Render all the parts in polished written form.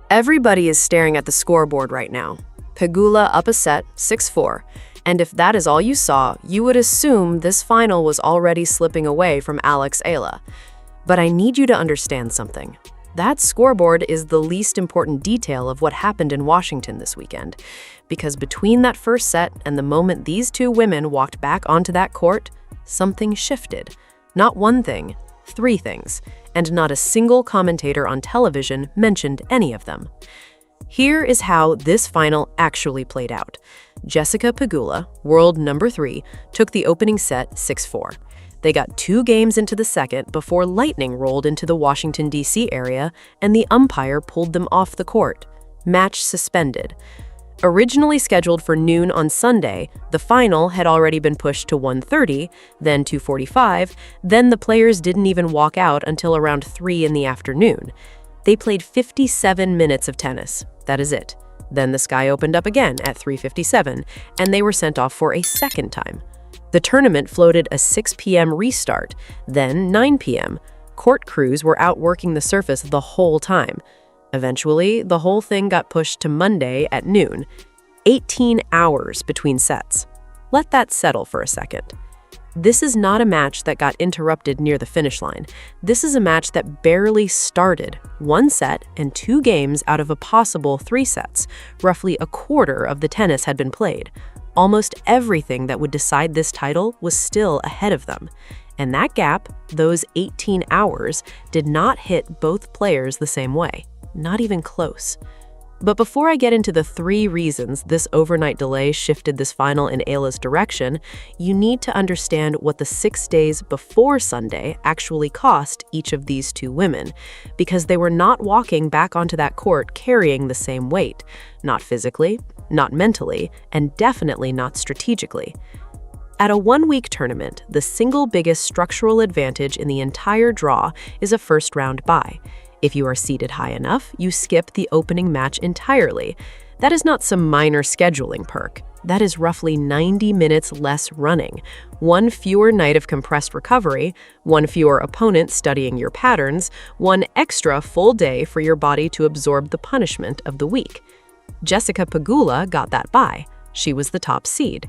Everybody is staring at the scoreboard right now. Pegula up a set, 6-4. And if that is all you saw, you would assume this final was already slipping away from Eala. But I need you to understand something. That scoreboard is the least important detail of what happened in Washington this weekend. Because between that first set and the moment these two women walked back onto that court, something shifted. Not one thing, three things, and not a single commentator on television mentioned any of them. Here is how this final actually played out. Jessica Pegula, world number 3, took the opening set 6-4. They got 2 games into the second before lightning rolled into the Washington, D.C. area and the umpire pulled them off the court. Match suspended. Originally scheduled for noon on Sunday, the final had already been pushed to 1:30, then 2:45, then the players didn't even walk out until around 3 in the afternoon. They played 57 minutes of tennis. That is it. Then the sky opened up again at 3:57, and they were sent off for a second time. The tournament floated a 6 p.m. restart, then 9 p.m. Court crews were out working the surface the whole time. Eventually, the whole thing got pushed to Monday at noon. 18 hours between sets. Let that settle for a second. This is not a match that got interrupted near the finish line. This is a match that barely started. 1 set and 2 games out of a possible 3 sets. Roughly a quarter of the tennis had been played. Almost everything that would decide this title was still ahead of them. And that gap, those 18 hours, did not hit both players the same way. Not even close. But before I get into the 3 reasons this overnight delay shifted this final in Eala's direction, you need to understand what the 6 days before Sunday actually cost each of these 2 women, because they were not walking back onto that court carrying the same weight. Not physically, not mentally, and definitely not strategically. At a 1-week tournament, the single biggest structural advantage in the entire draw is a first-round bye. If you are seated high enough, you skip the opening match entirely. That is not some minor scheduling perk. That is roughly 90 minutes less running, 1 fewer night of compressed recovery, 1 fewer opponent studying your patterns, 1 extra full day for your body to absorb the punishment of the week. Jessica Pegula got that bye. She was the top seed.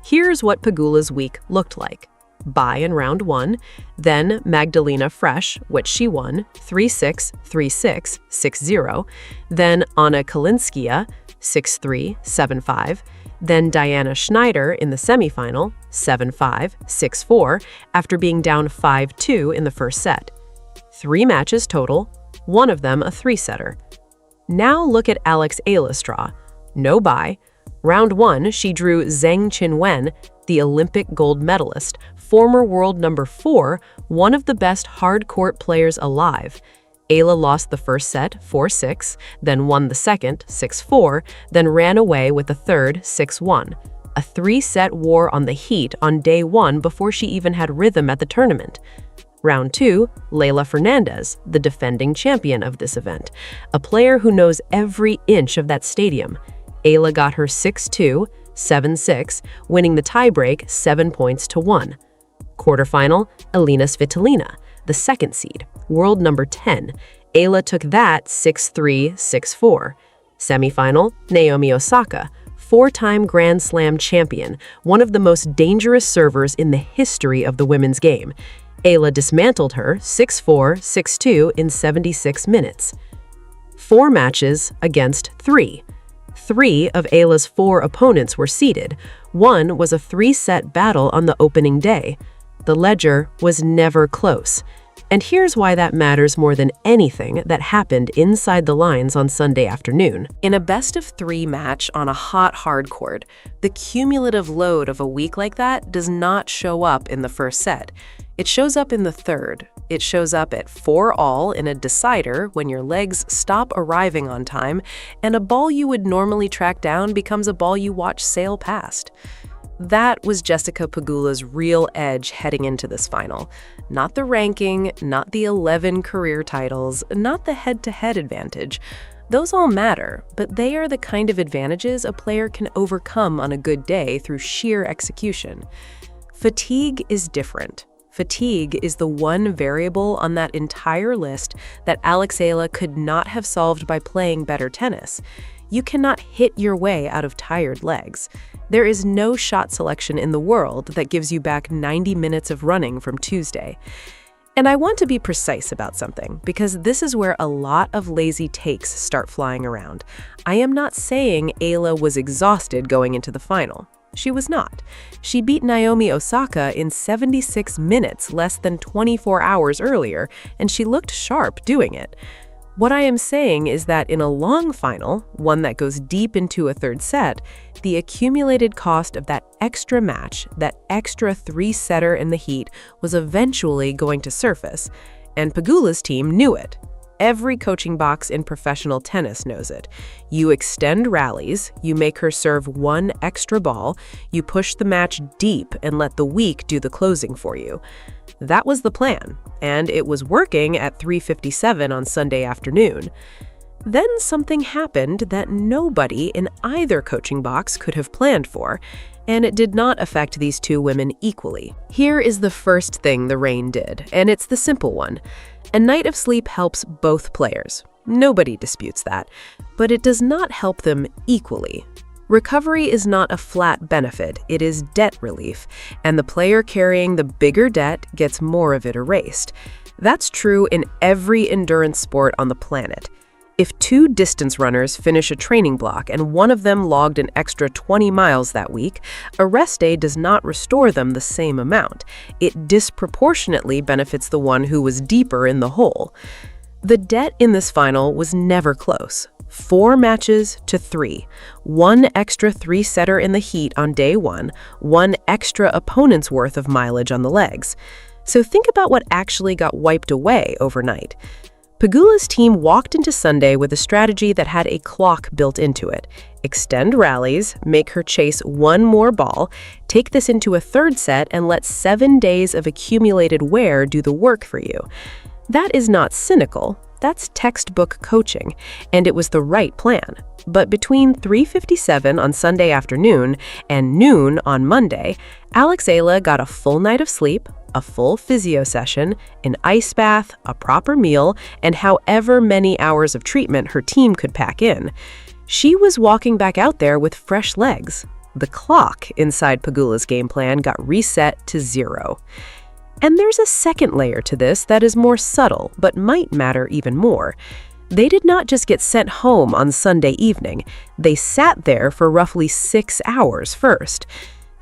Here's what Pegula's week looked like. Bye in round 1, then Magdalena Fresh, which she won, 3-6, 3-6, 6-0, then Anna Kalinskaya, 6-3, 7-5, then Diana Schneider in the semifinal, 7-5, 6-4, after being down 5-2 in the first set. 3 matches total, 1 of them a 3-setter. Now look at Eala's draw. No bye. Round 1, she drew Zheng Qinwen, the Olympic gold medalist, former world number 4, one of the best hard-court players alive. Eala lost the first set, 4-6, then won the second, 6-4, then ran away with the third, 6-1. A 3-set war on the heat on day 1 before she even had rhythm at the tournament. Round 2, Leylah Fernandez, the defending champion of this event, a player who knows every inch of that stadium. Eala got her 6-2, 7-6, winning the tiebreak 7 points to 1. Quarterfinal, Elina Svitolina, the second seed, world number 10. Eala took that 6-3, 6-4. Semifinal, Naomi Osaka, 4-time Grand Slam champion, one of the most dangerous servers in the history of the women's game. Eala dismantled her 6-4, 6-2 in 76 minutes. 4 matches against 3. 3 of Eala's 4 opponents were seeded. 1 was a 3-set battle on the opening day. The ledger was never close. And here's why that matters more than anything that happened inside the lines on Sunday afternoon. In a best-of-3 match on a hot hard court, the cumulative load of a week like that does not show up in the first set. It shows up in the third. It shows up at 4-all in a decider when your legs stop arriving on time and a ball you would normally track down becomes a ball you watch sail past. That was Jessica Pegula's real edge heading into this final. Not the ranking, not the 11 career titles, not the head-to-head advantage. Those all matter, but they are the kind of advantages a player can overcome on a good day through sheer execution. Fatigue is different. Fatigue is the one variable on that entire list that Alex Eala could not have solved by playing better tennis. You cannot hit your way out of tired legs. There is no shot selection in the world that gives you back 90 minutes of running from Tuesday. And I want to be precise about something, because this is where a lot of lazy takes start flying around. I am not saying Eala was exhausted going into the final. She was not. She beat Naomi Osaka in 76 minutes, less than 24 hours earlier, and she looked sharp doing it. What I am saying is that in a long final, one that goes deep into a third set, the accumulated cost of that extra match, that extra three-setter in the heat, was eventually going to surface. And Pegula's team knew it. Every coaching box in professional tennis knows it. You extend rallies, you make her serve one extra ball, you push the match deep and let the weak do the closing for you. That was the plan, and it was working at 3:57 on Sunday afternoon. Then something happened that nobody in either coaching box could have planned for, and it did not affect these two women equally. Here is the first thing the rain did, and it's the simple one. A night of sleep helps both players. Nobody disputes that, but it does not help them equally. Recovery is not a flat benefit, it is debt relief, and the player carrying the bigger debt gets more of it erased. That's true in every endurance sport on the planet. If two distance runners finish a training block and one of them logged an extra 20 miles that week, a rest day does not restore them the same amount. It disproportionately benefits the one who was deeper in the hole. The debt in this final was never close. 4 matches to 3. One extra three-setter in the heat on day one extra opponent's worth of mileage on the legs. So think about what actually got wiped away overnight. Pegula's team walked into Sunday with a strategy that had a clock built into it. Extend rallies, make her chase one more ball, take this into a third set, and let 7 days of accumulated wear do the work for you. That is not cynical. That's textbook coaching, and it was the right plan. But between 3:57 on Sunday afternoon and noon on Monday, Alex Eala got a full night of sleep, a full physio session, an ice bath, a proper meal, and however many hours of treatment her team could pack in. She was walking back out there with fresh legs. The clock inside Pegula's game plan got reset to 0. And there's a second layer to this that is more subtle, but might matter even more. They did not just get sent home on Sunday evening. They sat there for roughly 6 hours first.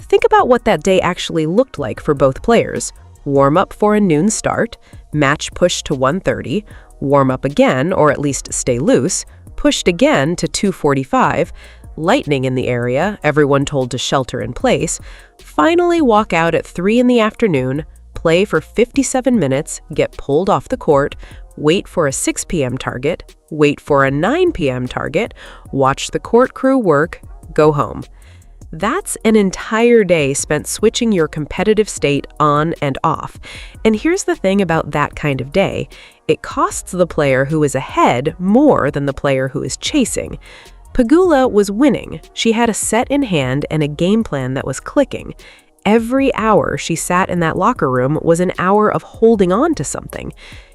Think about what that day actually looked like for both players. Warm up for a noon start, match pushed to 1:30, warm up again, or at least stay loose, pushed again to 2:45, lightning in the area, everyone told to shelter in place, finally walk out at 3 in the afternoon, play for 57 minutes, get pulled off the court, wait for a 6 p.m. target, wait for a 9 p.m. target, watch the court crew work, go home. That's an entire day spent switching your competitive state on and off. And here's the thing about that kind of day. It costs the player who is ahead more than the player who is chasing. Pegula was winning. She had a set in hand and a game plan that was clicking. Every hour she sat in that locker room was an hour of holding on to something.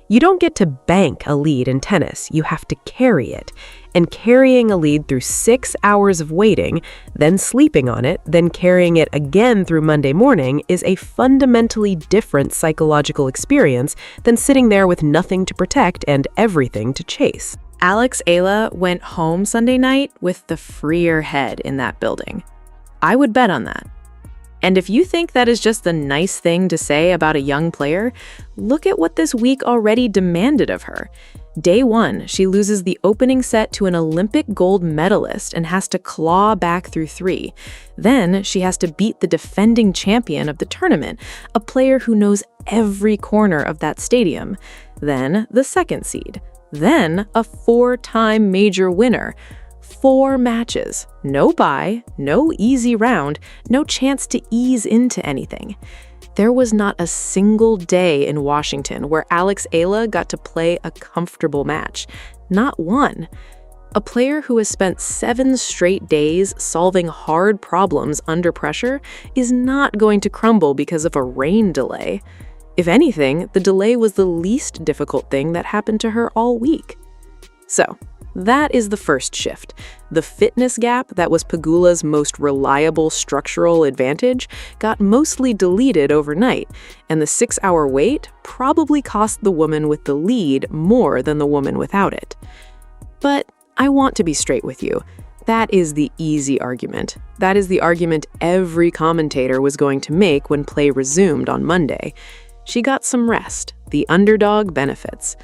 You don't get to bank a lead in tennis, you have to carry it. And carrying a lead through 6 hours of waiting, then sleeping on it, then carrying it again through Monday morning is a fundamentally different psychological experience than sitting there with nothing to protect and everything to chase. Alex Eala went home Sunday night with the freer head in that building. I would bet on that. And if you think that is just a nice thing to say about a young player, look at what this week already demanded of her. Day 1, she loses the opening set to an Olympic gold medalist and has to claw back through 3. Then she has to beat the defending champion of the tournament, a player who knows every corner of that stadium. Then the second seed. Then a 4-time major winner. 4 matches, no bye, no easy round, no chance to ease into anything. There was not a single day in Washington where Alex Eala got to play a comfortable match. Not one. A player who has spent 7 straight days solving hard problems under pressure is not going to crumble because of a rain delay. If anything, the delay was the least difficult thing that happened to her all week. So, that is the first shift. The fitness gap that was Pegula's most reliable structural advantage got mostly deleted overnight, and the 6-hour wait probably cost the woman with the lead more than the woman without it. But I want to be straight with you. That is the easy argument. That is the argument every commentator was going to make when play resumed on Monday. She got some rest. The underdog benefits.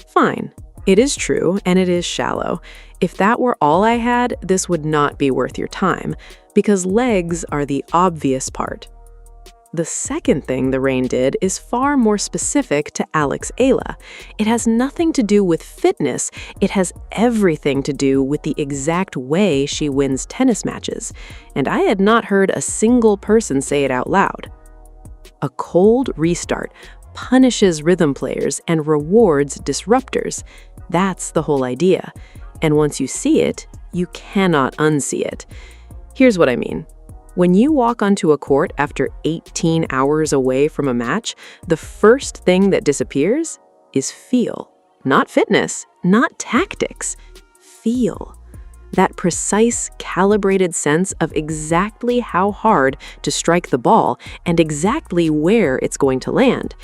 Fine. It is true, and it is shallow. If that were all I had, this would not be worth your time, because legs are the obvious part. The second thing the rain did is far more specific to Eala. It has nothing to do with fitness, it has everything to do with the exact way she wins tennis matches. And I had not heard a single person say it out loud. A cold restart punishes rhythm players and rewards disruptors. That's the whole idea. And once you see it, you cannot unsee it. Here's what I mean. When you walk onto a court after 18 hours away from a match, the first thing that disappears is feel. Not fitness, not tactics. Feel. That precise, calibrated sense of exactly how hard to strike the ball and exactly where it's going to land.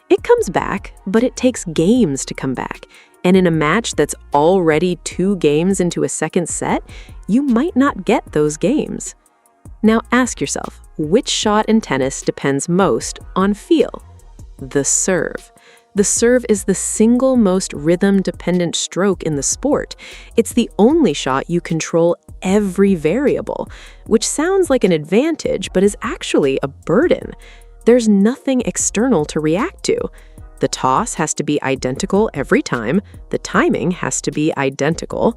It comes back, but it takes games to come back. And in a match that's already 2 games into a second set, you might not get those games. Now ask yourself, which shot in tennis depends most on feel? The serve. The serve is the single most rhythm-dependent stroke in the sport. It's the only shot you control every variable, which sounds like an advantage but is actually a burden. There's nothing external to react to. The toss has to be identical every time. The timing has to be identical.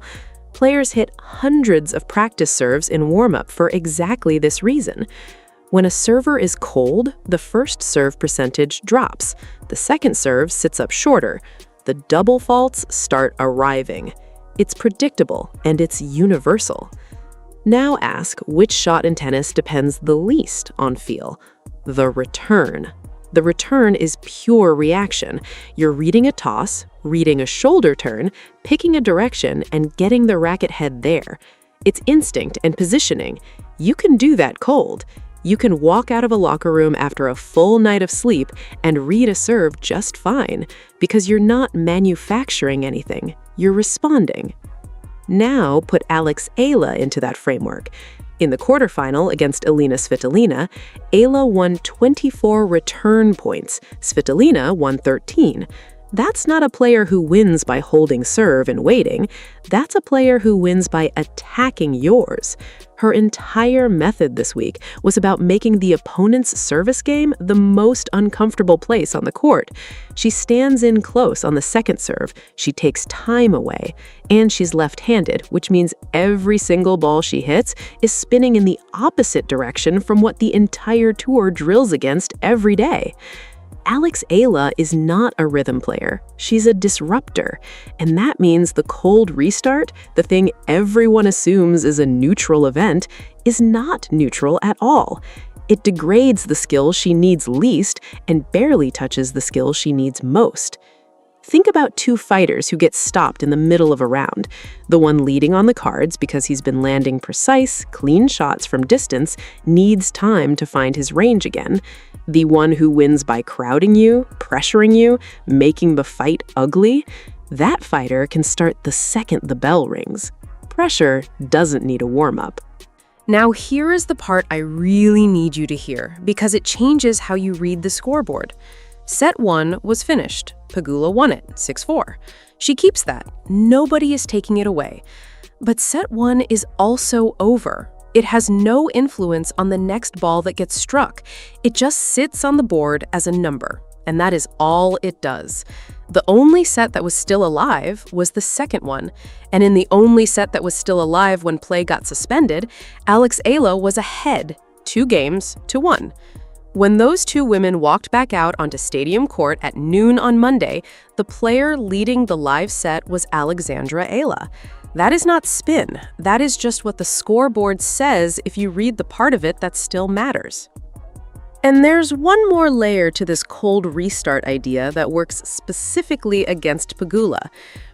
Players hit hundreds of practice serves in warm-up for exactly this reason. When a server is cold, the first serve percentage drops. The second serve sits up shorter. The double faults start arriving. It's predictable and it's universal. Now ask which shot in tennis depends the least on feel. The return. The return is pure reaction. You're reading a toss, reading a shoulder turn, picking a direction, and getting the racket head there. It's instinct and positioning. You can do that cold. You can walk out of a locker room after a full night of sleep and read a serve just fine, because you're not manufacturing anything. You're responding. Now put Eala into that framework. In the quarterfinal against Elina Svitolina, Eala won 24 return points. Svitolina won 13. That's not a player who wins by holding serve and waiting. That's a player who wins by attacking yours. Her entire method this week was about making the opponent's service game the most uncomfortable place on the court. She stands in close on the second serve, she takes time away, and she's left-handed, which means every single ball she hits is spinning in the opposite direction from what the entire tour drills against every day. Eala is not a rhythm player. She's a disruptor. And that means the cold restart, the thing everyone assumes is a neutral event, is not neutral at all. It degrades the skill she needs least and barely touches the skill she needs most. Think about 2 fighters who get stopped in the middle of a round. The one leading on the cards because he's been landing precise, clean shots from distance needs time to find his range again. The one who wins by crowding you, pressuring you, making the fight ugly, that fighter can start the second the bell rings. Pressure doesn't need a warm-up. Now here is the part I really need you to hear, because it changes how you read the scoreboard. Set 1 was finished. Pegula won it, 6-4. She keeps that. Nobody is taking it away. But set 1 is also over. It has no influence on the next ball that gets struck. It just sits on the board as a number, and that is all it does. The only set that was still alive was the second one, and in the only set that was still alive when play got suspended, Eala was ahead, 2 games to 1. When those 2 women walked back out onto Stadium Court at noon on Monday, the player leading the live set was Alexandra Eala. That is not spin. That is just what the scoreboard says if you read the part of it that still matters. And there's one more layer to this cold restart idea that works specifically against Pegula.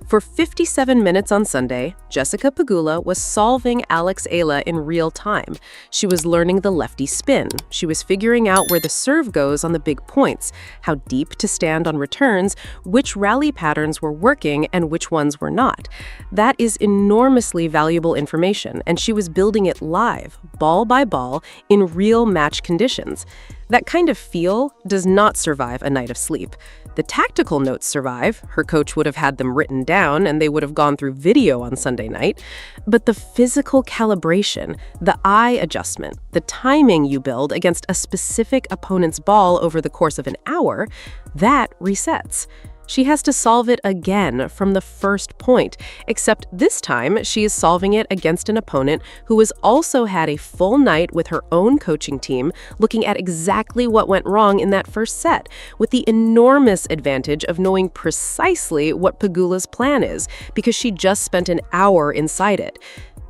For 57 minutes on Sunday, Jessica Pegula was solving Alex Eala in real time. She was learning the lefty spin. She was figuring out where the serve goes on the big points, how deep to stand on returns, which rally patterns were working and which ones were not. That is enormously valuable information, and she was building it live, ball by ball, in real match conditions. That kind of feel does not survive a night of sleep. The tactical notes survive. Her coach would have had them written down, and they would have gone through video on Sunday night. But the physical calibration, the eye adjustment, the timing you build against a specific opponent's ball over the course of an hour, that resets. She has to solve it again from the first point, except this time she is solving it against an opponent who has also had a full night with her own coaching team, looking at exactly what went wrong in that first set, with the enormous advantage of knowing precisely what Pegula's plan is, because she just spent an hour inside it.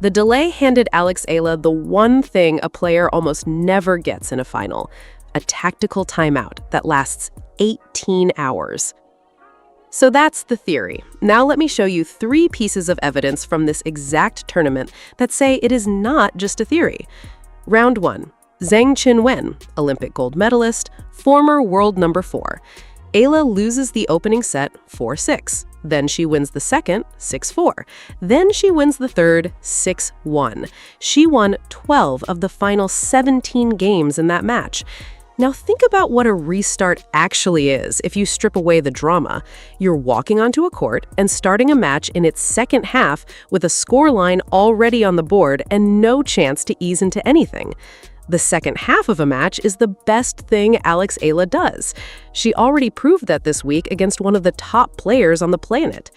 The delay handed Alex Eala the one thing a player almost never gets in a final: a tactical timeout that lasts 18 hours. So that's the theory. Now let me show you 3 pieces of evidence from this exact tournament that say it is not just a theory. Round 1. Zhang Qinwen, Olympic gold medalist, former world number 4. Eala loses the opening set 4-6. Then she wins the second 6-4. Then she wins the third 6-1. She won 12 of the final 17 games in that match. Now think about what a restart actually is if you strip away the drama. You're walking onto a court and starting a match in its second half with a scoreline already on the board and no chance to ease into anything. The second half of a match is the best thing Alex Eala does. She already proved that this week against one of the top players on the planet.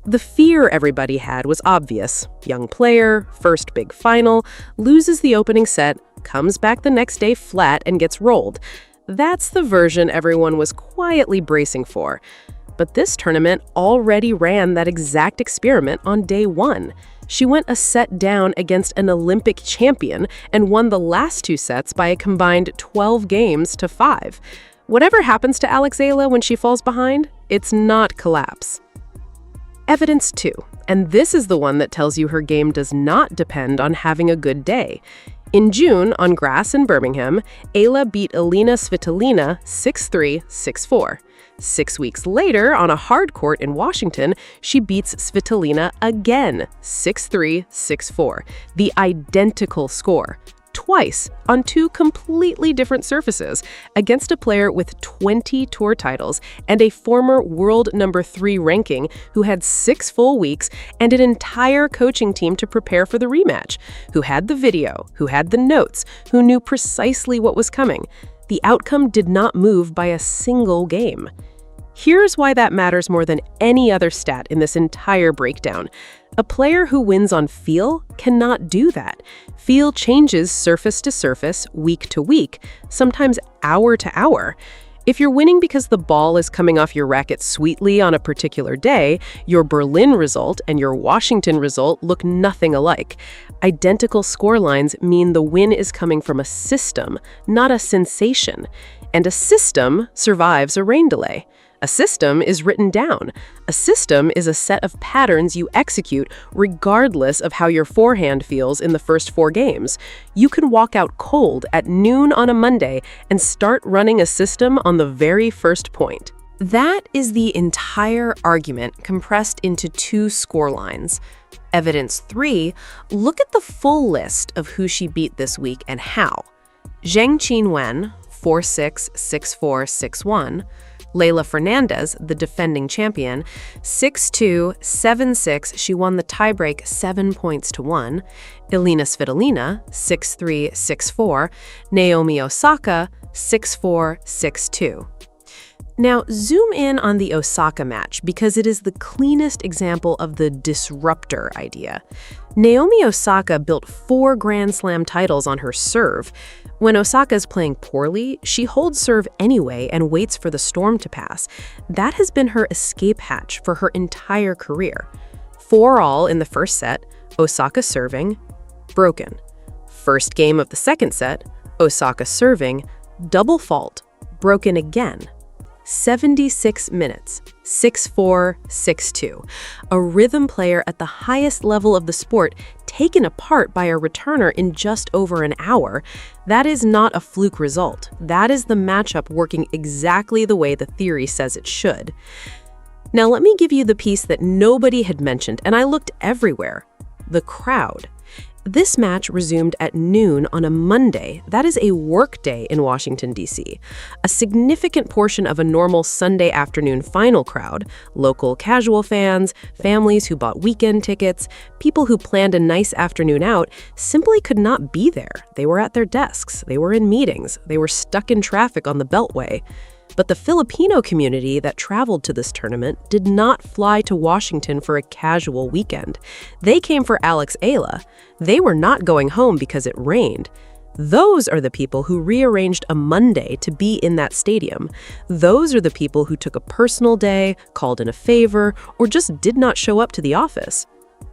The fear everybody had was obvious. Young player, first big final, loses the opening set, comes back the next day flat and gets rolled. That's the version everyone was quietly bracing for. But this tournament already ran that exact experiment on day 1. She went a set down against an Olympic champion and won the last 2 sets by a combined 12 games to 5. Whatever happens to Alex Eala when she falls behind, it's not collapse. Evidence 2, and this is the one that tells you her game does not depend on having a good day. In June, on grass in Birmingham, Eala beat Elina Svitolina 6-3, 6-4. 6 weeks later, on a hard court in Washington, she beats Svitolina again, 6-3, 6-4, the identical score. Twice on 2 completely different surfaces against a player with 20 tour titles and a former world number 3 ranking who had 6 full weeks and an entire coaching team to prepare for the rematch, who had the video, who had the notes, who knew precisely what was coming. The outcome did not move by a single game. Here's why that matters more than any other stat in this entire breakdown. A player who wins on feel cannot do that. Feel changes surface to surface, week to week, sometimes hour to hour. If you're winning because the ball is coming off your racket sweetly on a particular day, your Berlin result and your Washington result look nothing alike. Identical scorelines mean the win is coming from a system, not a sensation. And a system survives a rain delay. A system is written down. A system is a set of patterns you execute regardless of how your forehand feels in the first 4 games. You can walk out cold at noon on a Monday and start running a system on the very first point. That is the entire argument compressed into 2 scorelines. Evidence 3, look at the full list of who she beat this week and how. Zhang Qinwen, 4-6, 6-4, 6-1. Leylah Fernandez, the defending champion, 6-2, 7-6, she won the tiebreak 7 points to 1. Elina Svitolina, 6-3, 6-4. Naomi Osaka, 6-4, 6-2. Now, zoom in on the Osaka match because it is the cleanest example of the disruptor idea. Naomi Osaka built 4 Grand Slam titles on her serve. When Osaka is playing poorly, she holds serve anyway and waits for the storm to pass. That has been her escape hatch for her entire career. 4-all in the first set, Osaka serving, broken. First game of the second set, Osaka serving, Double fault, broken again. 76 minutes, 6-4, 6-2. A rhythm player at the highest level of the sport taken apart by a returner in just over an hour. That is not a fluke result. That is the matchup working exactly the way the theory says it should. Now let me give you the piece that nobody had mentioned, and I looked everywhere. The crowd. This match resumed at noon on a Monday. That is a work day in Washington, D.C. A significant portion of a normal Sunday afternoon final crowd, local casual fans, families who bought weekend tickets, people who planned a nice afternoon out, simply could not be there. They were at their desks, they were in meetings, they were stuck in traffic on the Beltway. But the Filipino community that traveled to this tournament did not fly to Washington for a casual weekend. They came for Alex Eala. They were not going home because it rained. Those are the people who rearranged a Monday to be in that stadium. Those are the people who took a personal day, called in a favor, or just did not show up to the office.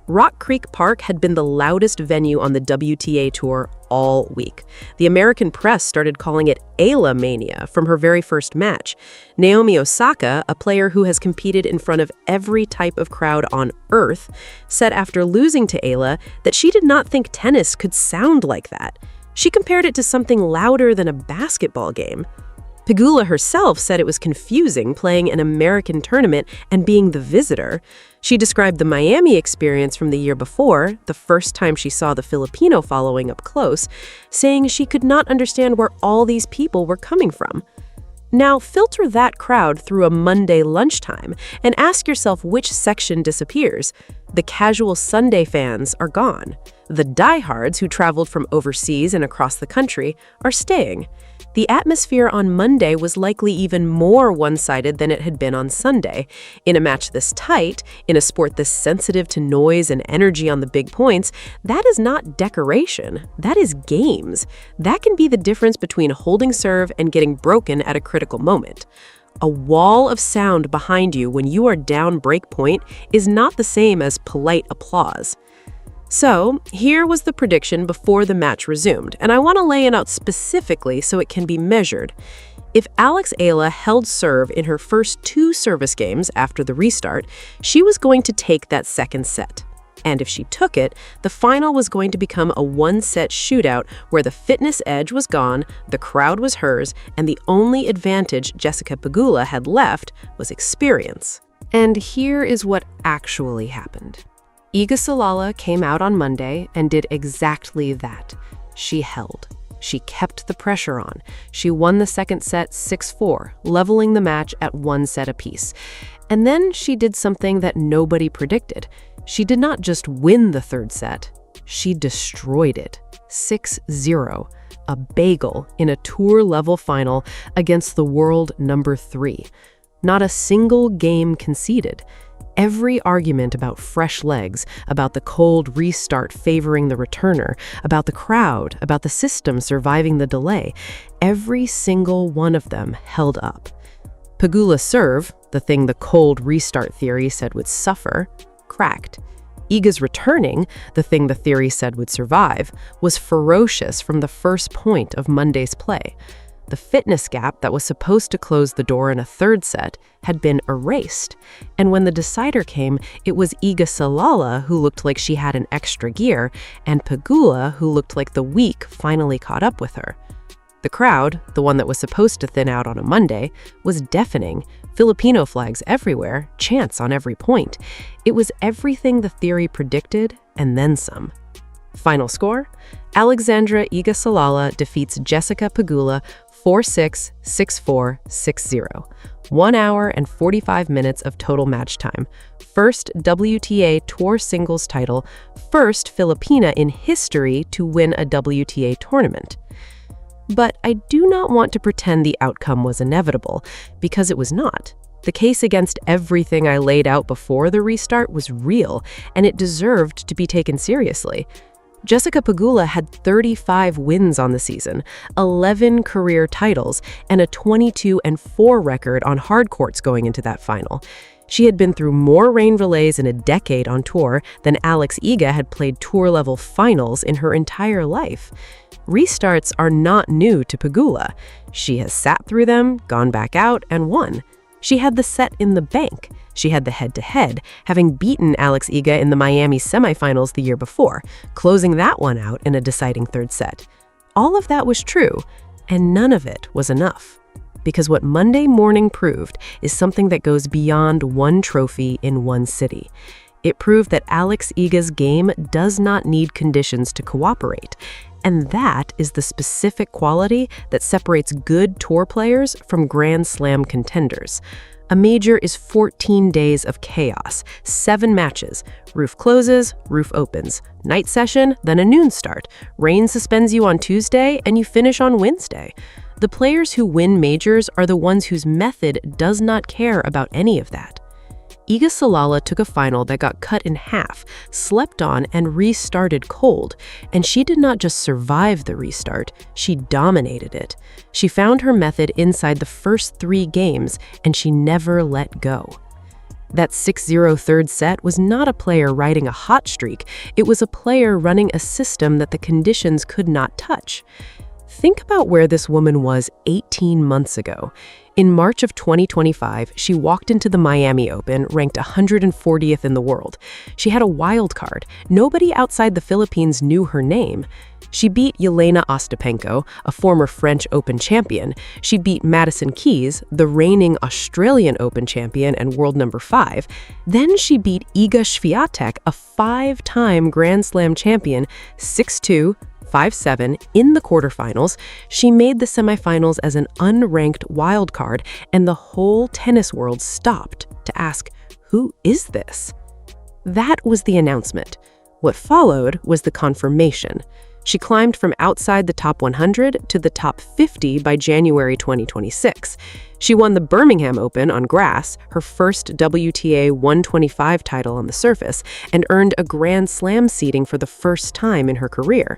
Rock Creek Park had been the loudest venue on the WTA Tour all week. The American press started calling it Eala Mania from her very first match. Naomi Osaka, a player who has competed in front of every type of crowd on Earth, said after losing to Eala that she did not think tennis could sound like that. She compared it to something louder than a basketball game. Pegula herself said it was confusing playing an American tournament and being the visitor. She described the Miami experience from the year before, the first time she saw the Filipino following up close, saying she could not understand where all these people were coming from. Now, filter that crowd through a Monday lunchtime and ask yourself which section disappears. The casual Sunday fans are gone. The diehards who traveled from overseas and across the country are staying. The atmosphere on Monday was likely even more one-sided than it had been on Sunday. In a match this tight, in a sport this sensitive to noise and energy on the big points, that is not decoration. That is games. That can be the difference between holding serve and getting broken at a critical moment. A wall of sound behind you when you are down break point is not the same as polite applause. So, here was the prediction before the match resumed, and I want to lay it out specifically so it can be measured. If Alex Eala held serve in her first 2 service games after the restart, she was going to take that second set. And if she took it, the final was going to become a one-set shootout where the fitness edge was gone, the crowd was hers, and the only advantage Jessica Pegula had left was experience. And here is what actually happened. Iga Swiatek came out on Monday and did exactly that. She held. She kept the pressure on. She won the second set 6-4, leveling the match at 1 set apiece. And then she did something that nobody predicted. She did not just win the third set, she destroyed it. 6-0, a bagel in a tour-level final against the world number 3. Not a single game conceded. Every argument about fresh legs, about the cold restart favoring the returner, about the crowd, about the system surviving the delay, every single one of them held up. Pegula's serve, the thing the cold restart theory said would suffer, cracked. Iga's returning, the thing the theory said would survive, was ferocious from the first point of Monday's play. The fitness gap that was supposed to close the door in a third set had been erased, and when the decider came, it was Iga Swiatek who looked like she had an extra gear, and Pegula who looked like the weak finally caught up with her. The crowd, the one that was supposed to thin out on a Monday, was deafening. Filipino flags everywhere, chants on every point. It was everything the theory predicted, and then some. Final score? Alexandra Iga Swiatek defeats Jessica Pegula 4-6, 6-4, 6-0. 1 hour and 45 minutes of total match time. First WTA Tour singles title, first Filipina in history to win a WTA tournament. But I do not want to pretend the outcome was inevitable, because it was not. The case against everything I laid out before the restart was real, and it deserved to be taken seriously. Jessica Pegula had 35 wins on the season, 11 career titles, and a 22-4 record on hard courts going into that final. She had been through more rain relays in a decade on tour than Alex Iga had played tour-level finals in her entire life. Restarts are not new to Pegula. She has sat through them, gone back out, and won. She had the set in the bank. She had the head-to-head, having beaten Alex Iga in the Miami semifinals the year before, closing that one out in a deciding third set. All of that was true, and none of it was enough. Because what Monday morning proved is something that goes beyond one trophy in one city. It proved that Alex Iga's game does not need conditions to cooperate. And that is the specific quality that separates good tour players from Grand Slam contenders. A major is 14 days of chaos, 7 matches. Roof closes, roof opens. Night session, then a noon start. Rain suspends you on Tuesday, and you finish on Wednesday. The players who win majors are the ones whose method does not care about any of that. Iga Swiatek took a final that got cut in half, slept on, and restarted cold. And she did not just survive the restart, she dominated it. She found her method inside the first 3 games, and she never let go. That 6-0 third set was not a player riding a hot streak, it was a player running a system that the conditions could not touch. Think about where this woman was 18 months ago. In March of 2025, she walked into the Miami Open, ranked 140th in the world. She had a wild card. Nobody outside the Philippines knew her name. She beat Jelena Ostapenko, a former French Open champion. She beat Madison Keys, the reigning Australian Open champion and world number 5. Then she beat Iga Swiatek, a 5-time Grand Slam champion, 6-2, 5-7 in the quarterfinals. She made the semifinals as an unranked wildcard, and the whole tennis world stopped to ask, who is this? That was the announcement. What followed was the confirmation. She climbed from outside the top 100 to the top 50 by January 2026. She won the Birmingham Open on grass, her first WTA 125 title on the surface, and earned a Grand Slam seeding for the first time in her career.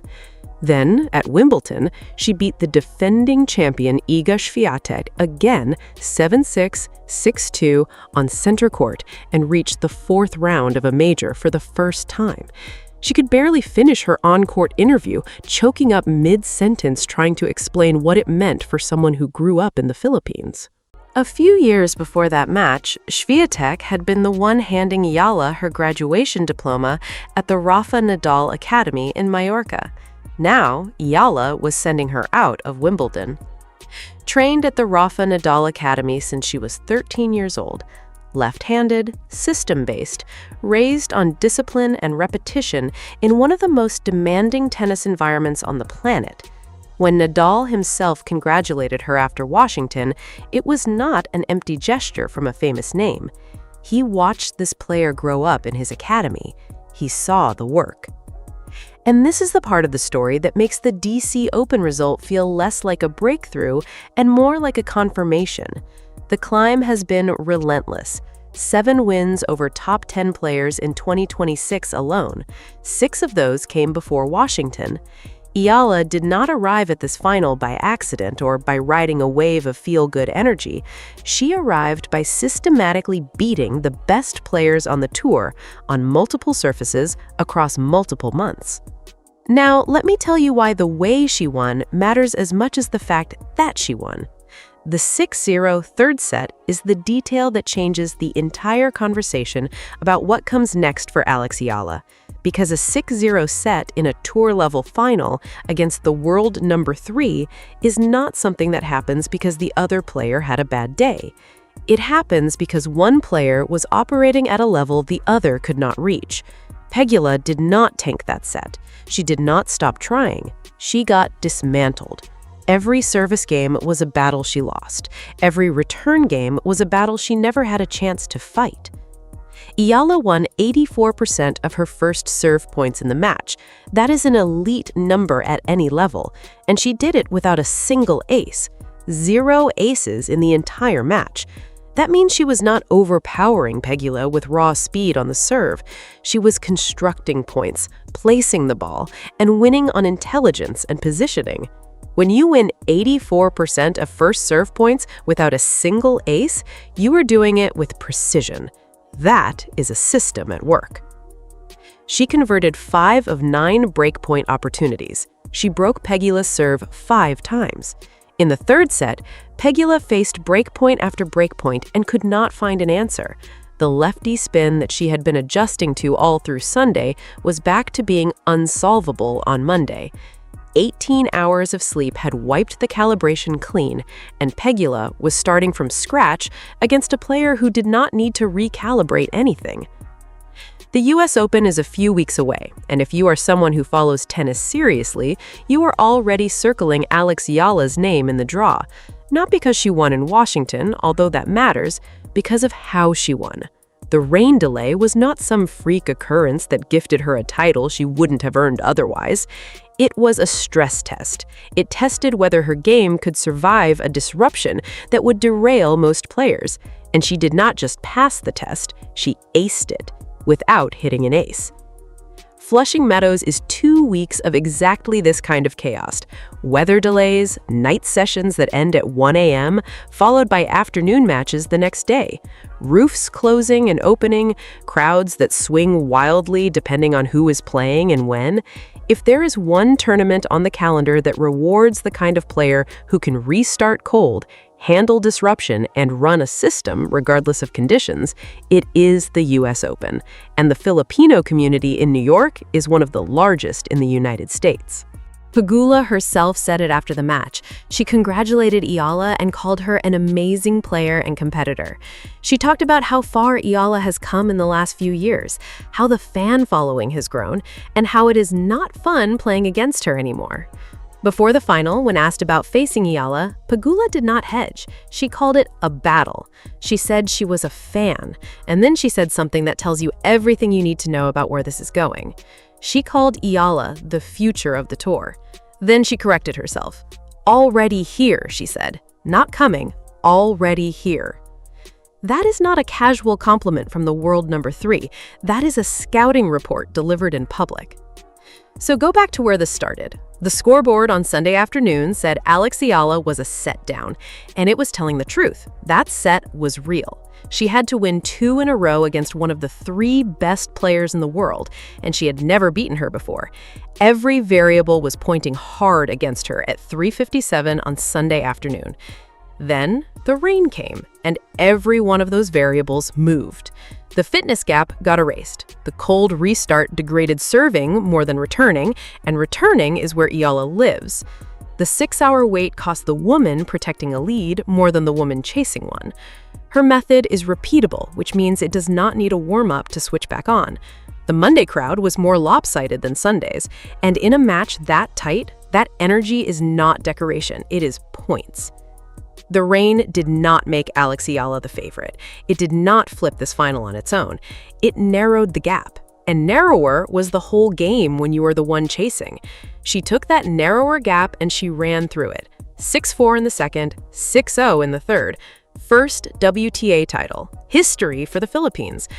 Then, at Wimbledon, she beat the defending champion Iga Swiatek again 7-6, 6-2 on center court and reached the 4th round of a major for the first time. She could barely finish her on-court interview, choking up mid-sentence trying to explain what it meant for someone who grew up in the Philippines. A few years before that match, Swiatek had been the one handing Eala her graduation diploma at the Rafa Nadal Academy in Mallorca. Now, Eala was sending her out of Wimbledon. Trained at the Rafa Nadal Academy since she was 13 years old, left-handed, system-based, raised on discipline and repetition in one of the most demanding tennis environments on the planet. When Nadal himself congratulated her after Washington, it was not an empty gesture from a famous name. He watched this player grow up in his academy. He saw the work. And this is the part of the story that makes the DC Open result feel less like a breakthrough and more like a confirmation. The climb has been relentless. 7 wins over top 10 players in 2026 alone. 6 of those came before Washington. Eala did not arrive at this final by accident or by riding a wave of feel-good energy. She arrived by systematically beating the best players on the tour on multiple surfaces across multiple months. Now, let me tell you why the way she won matters as much as the fact that she won. The 6-0 third set is the detail that changes the entire conversation about what comes next for Alex Eala. Because a 6-0 set in a tour-level final against the world number 3 is not something that happens because the other player had a bad day. It happens because one player was operating at a level the other could not reach. Pegula did not tank that set. She did not stop trying. She got dismantled. Every service game was a battle she lost. Every return game was a battle she never had a chance to fight. Eala won 84% of her first serve points in the match. That is an elite number at any level, and she did it without a single ace. 0 aces in the entire match. That means she was not overpowering Pegula with raw speed on the serve. She was constructing points, placing the ball, and winning on intelligence and positioning. When you win 84% of first serve points without a single ace, you are doing it with precision. That is a system at work. She converted 5 of 9 breakpoint opportunities. She broke Pegula's serve 5 times. In the third set, Pegula faced breakpoint after breakpoint and could not find an answer. The lefty spin that she had been adjusting to all through Sunday was back to being unsolvable on Monday. 18 hours of sleep had wiped the calibration clean, and Pegula was starting from scratch against a player who did not need to recalibrate anything. The US Open is a few weeks away, and if you are someone who follows tennis seriously, you are already circling Alex Eala's name in the draw. Not because she won in Washington, although that matters, because of how she won. The rain delay was not some freak occurrence that gifted her a title she wouldn't have earned otherwise. It was a stress test. It tested whether her game could survive a disruption that would derail most players. And she did not just pass the test, she aced it, without hitting an ace. Flushing Meadows is 2 weeks of exactly this kind of chaos. Weather delays, night sessions that end at 1 a.m., followed by afternoon matches the next day. Roofs closing and opening, crowds that swing wildly depending on who is playing and when. If there is one tournament on the calendar that rewards the kind of player who can restart cold, handle disruption, and run a system regardless of conditions, it is the US Open. And the Filipino community in New York is one of the largest in the United States. Pegula herself said it after the match. She congratulated Eala and called her an amazing player and competitor. She talked about how far Eala has come in the last few years, how the fan following has grown, and how it is not fun playing against her anymore. Before the final, when asked about facing Eala, Pegula did not hedge. She called it a battle. She said she was a fan, and then she said something that tells you everything you need to know about where this is going. She called Eala the future of the tour. Then she corrected herself. Already here, she said. Not coming, already here. That is not a casual compliment from the world number 3. That is a scouting report delivered in public. So go back to where this started. The scoreboard on Sunday afternoon said Alex Eala was a set down, and it was telling the truth. That set was real. She had to win 2 in a row against one of the 3 best players in the world, and she had never beaten her before. Every variable was pointing hard against her at 3:57 on Sunday afternoon. Then the rain came, and every one of those variables moved. The fitness gap got erased. The cold restart degraded serving more than returning, and returning is where Eala lives. The 6-hour wait cost the woman protecting a lead more than the woman chasing one. Her method is repeatable, which means it does not need a warm-up to switch back on. The Monday crowd was more lopsided than Sunday's, and in a match that tight, that energy is not decoration, it is points. The rain did not make Alex Eala the favorite. It did not flip this final on its own. It narrowed the gap. And narrower was the whole game when you were the one chasing. She took that narrower gap and she ran through it. 6-4 in the second, 6-0 in the third. First WTA title. History for the Philippines.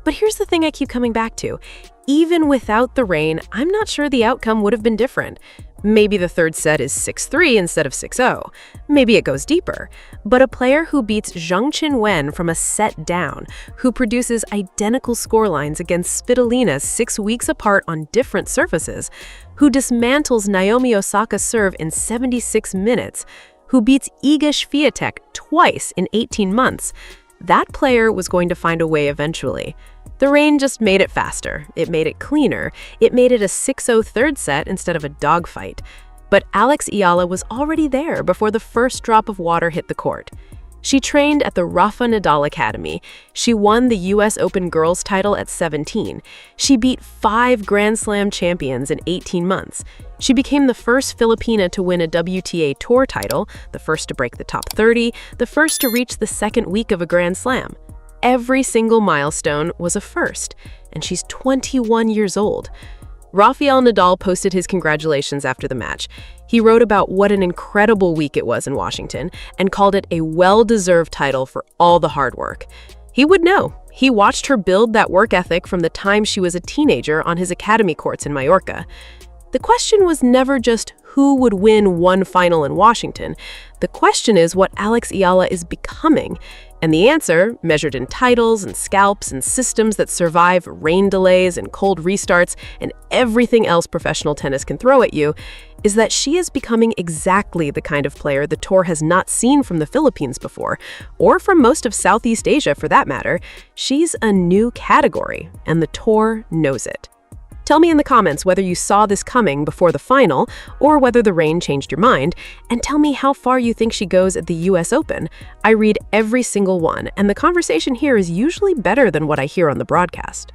But here's the thing I keep coming back to. Even without the rain, I'm not sure the outcome would have been different. Maybe the third set is 6-3 instead of 6-0. Maybe it goes deeper. But a player who beats Zheng Qinwen from a set down, who produces identical scorelines against Svitolina 6 weeks apart on different surfaces, who dismantles Naomi Osaka's serve in 76 minutes, who beats Iga Swiatek twice in 18 months, that player was going to find a way eventually. The rain just made it faster. It made it cleaner. It made it a 6-0 third set instead of a dogfight. But Alex Eala was already there before the first drop of water hit the court. She trained at the Rafael Nadal Academy. She won the US Open girls title at 17. She beat 5 Grand Slam champions in 18 months. She became the first Filipina to win a WTA Tour title, the first to break the top 30, the first to reach the second week of a Grand Slam. Every single milestone was a first, and she's 21 years old. Rafael Nadal posted his congratulations after the match. He wrote about what an incredible week it was in Washington and called it a well-deserved title for all the hard work. He would know. He watched her build that work ethic from the time she was a teenager on his academy courts in Mallorca. The question was never just who would win one final in Washington. The question is what Alex Eala is becoming. And the answer, measured in titles and scalps and systems that survive rain delays and cold restarts and everything else professional tennis can throw at you, is that she is becoming exactly the kind of player the tour has not seen from the Philippines before, or from most of Southeast Asia for that matter. She's a new category, and the tour knows it. Tell me in the comments whether you saw this coming before the final or whether the rain changed your mind, and tell me how far you think she goes at the US Open. I read every single one, and the conversation here is usually better than what I hear on the broadcast.